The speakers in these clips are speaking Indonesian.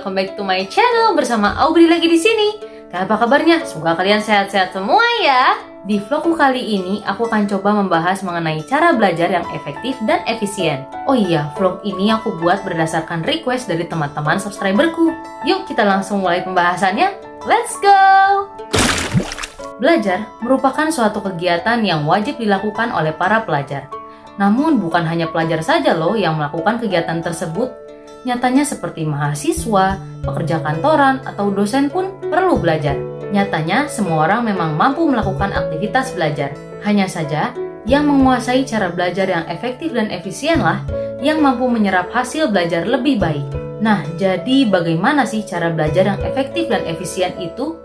welcome back to my channel bersama Aubrey lagi di sini. Apa kabarnya? Semoga kalian sehat-sehat semua ya. Di vlogku kali ini aku akan coba membahas mengenai cara belajar yang efektif dan efisien. Oh iya, vlog ini aku buat berdasarkan request dari teman-teman subscriberku. Yuk kita langsung mulai pembahasannya. Let's go! Belajar merupakan suatu kegiatan yang wajib dilakukan oleh para pelajar. Namun bukan hanya pelajar saja loh yang melakukan kegiatan tersebut. Nyatanya seperti mahasiswa, pekerja kantoran, atau dosen pun perlu belajar. Nyatanya semua orang memang mampu melakukan aktivitas belajar. Hanya saja yang menguasai cara belajar yang efektif dan efisienlah yang mampu menyerap hasil belajar lebih baik. Nah, jadi bagaimana sih cara belajar yang efektif dan efisien itu?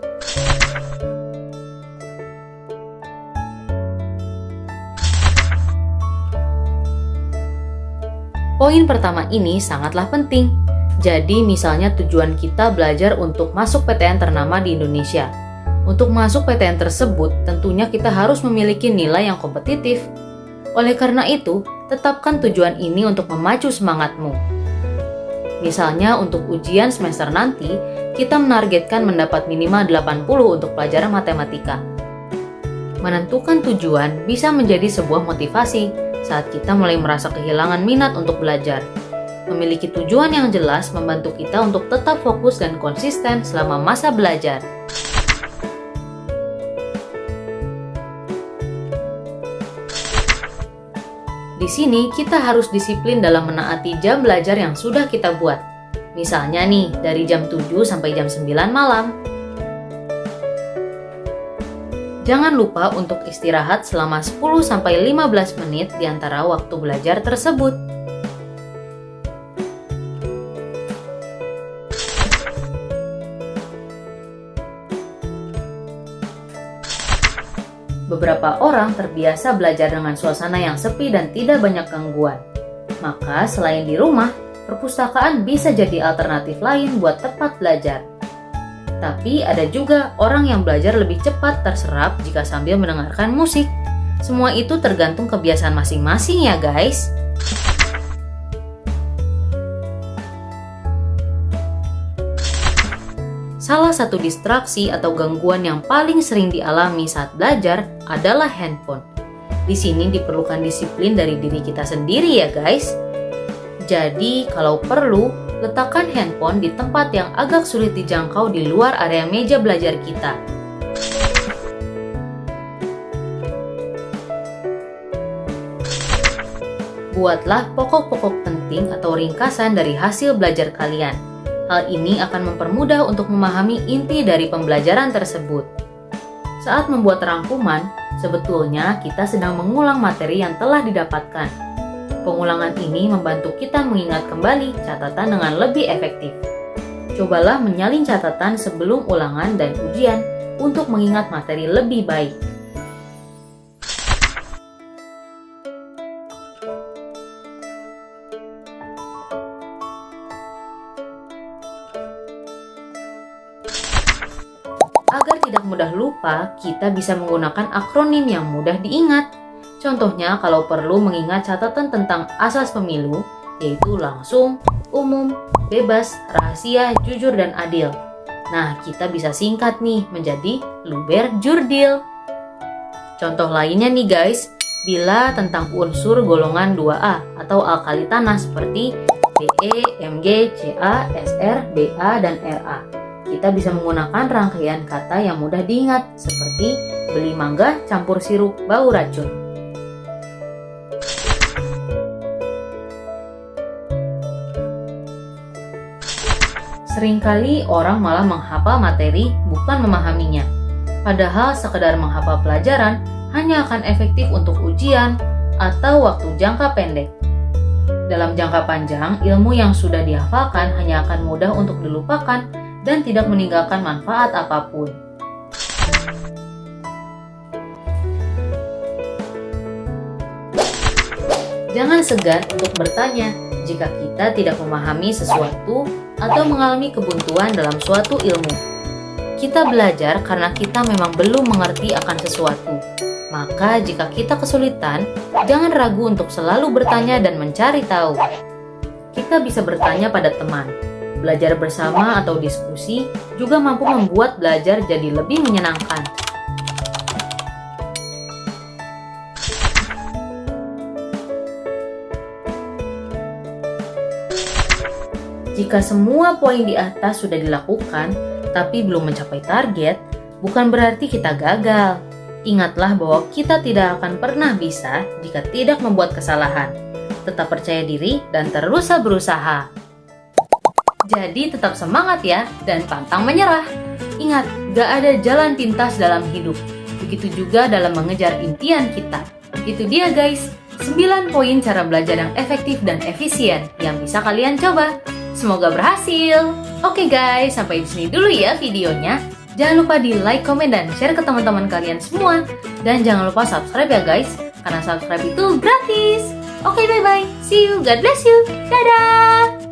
Poin pertama ini sangatlah penting. Jadi misalnya tujuan kita belajar untuk masuk PTN ternama di Indonesia. Untuk masuk PTN tersebut tentunya kita harus memiliki nilai yang kompetitif. Oleh karena itu, tetapkan tujuan ini untuk memacu semangatmu. Misalnya untuk ujian semester nanti, kita menargetkan mendapat minimal 80 untuk pelajaran matematika. Menentukan tujuan bisa menjadi sebuah motivasi saat kita mulai merasa kehilangan minat untuk belajar. Memiliki tujuan yang jelas membantu kita untuk tetap fokus dan konsisten selama masa belajar. Di sini kita harus disiplin dalam menaati jam belajar yang sudah kita buat. Misalnya nih, dari jam 7 sampai jam 9 malam. Jangan lupa untuk istirahat selama 10-15 menit di antara waktu belajar tersebut. Beberapa orang terbiasa belajar dengan suasana yang sepi dan tidak banyak gangguan. Maka selain di rumah, perpustakaan bisa jadi alternatif lain buat tempat belajar. Tapi ada juga orang yang belajar lebih cepat terserap jika sambil mendengarkan musik. Semua itu tergantung kebiasaan masing-masing ya guys. Salah satu distraksi atau gangguan yang paling sering dialami saat belajar adalah handphone. Di sini diperlukan disiplin dari diri kita sendiri ya guys. Jadi kalau perlu, letakkan handphone di tempat yang agak sulit dijangkau di luar area meja belajar kita. Buatlah pokok-pokok penting atau ringkasan dari hasil belajar kalian. Hal ini akan mempermudah untuk memahami inti dari pembelajaran tersebut. Saat membuat rangkuman, sebetulnya kita sedang mengulang materi yang telah didapatkan. Pengulangan ini membantu kita mengingat kembali catatan dengan lebih efektif. Cobalah menyalin catatan sebelum ulangan dan ujian untuk mengingat materi lebih baik. Agar tidak mudah lupa, kita bisa menggunakan akronim yang mudah diingat. Contohnya kalau perlu mengingat catatan tentang asas pemilu, yaitu langsung, umum, bebas, rahasia, jujur, dan adil. Nah, kita bisa singkat nih menjadi luber jurdil. Contoh lainnya nih guys, bila tentang unsur golongan 2A atau alkali tanah seperti Be, Mg, Ca, Sr, Ba, dan Ra. Kita bisa menggunakan rangkaian kata yang mudah diingat seperti beli mangga campur sirup bau racun. Seringkali orang malah menghafal materi bukan memahaminya. Padahal sekedar menghafal pelajaran hanya akan efektif untuk ujian atau waktu jangka pendek. Dalam jangka panjang, ilmu yang sudah dihafalkan hanya akan mudah untuk dilupakan dan tidak meninggalkan manfaat apapun. Jangan segan untuk bertanya jika kita tidak memahami sesuatu atau mengalami kebuntuan dalam suatu ilmu. Kita belajar karena kita memang belum mengerti akan sesuatu. Maka jika kita kesulitan, jangan ragu untuk selalu bertanya dan mencari tahu. Kita bisa bertanya pada teman, Belajar bersama atau diskusi juga mampu membuat belajar jadi lebih menyenangkan. Jika semua poin di atas sudah dilakukan, tapi belum mencapai target, bukan berarti kita gagal. Ingatlah bahwa kita tidak akan pernah bisa jika tidak membuat kesalahan. Tetap percaya diri dan terus berusaha. Jadi tetap semangat ya, dan pantang menyerah. Ingat, gak ada jalan pintas dalam hidup. Begitu juga dalam mengejar impian kita. Itu dia guys, 9 poin cara belajar yang efektif dan efisien yang bisa kalian coba. Semoga berhasil. Oke guys, sampai di sini dulu ya videonya. Jangan lupa di like, komen, dan share ke teman-teman kalian semua. Dan jangan lupa subscribe ya guys, karena subscribe itu gratis. Oke, bye-bye. See you. God bless you. Dadah.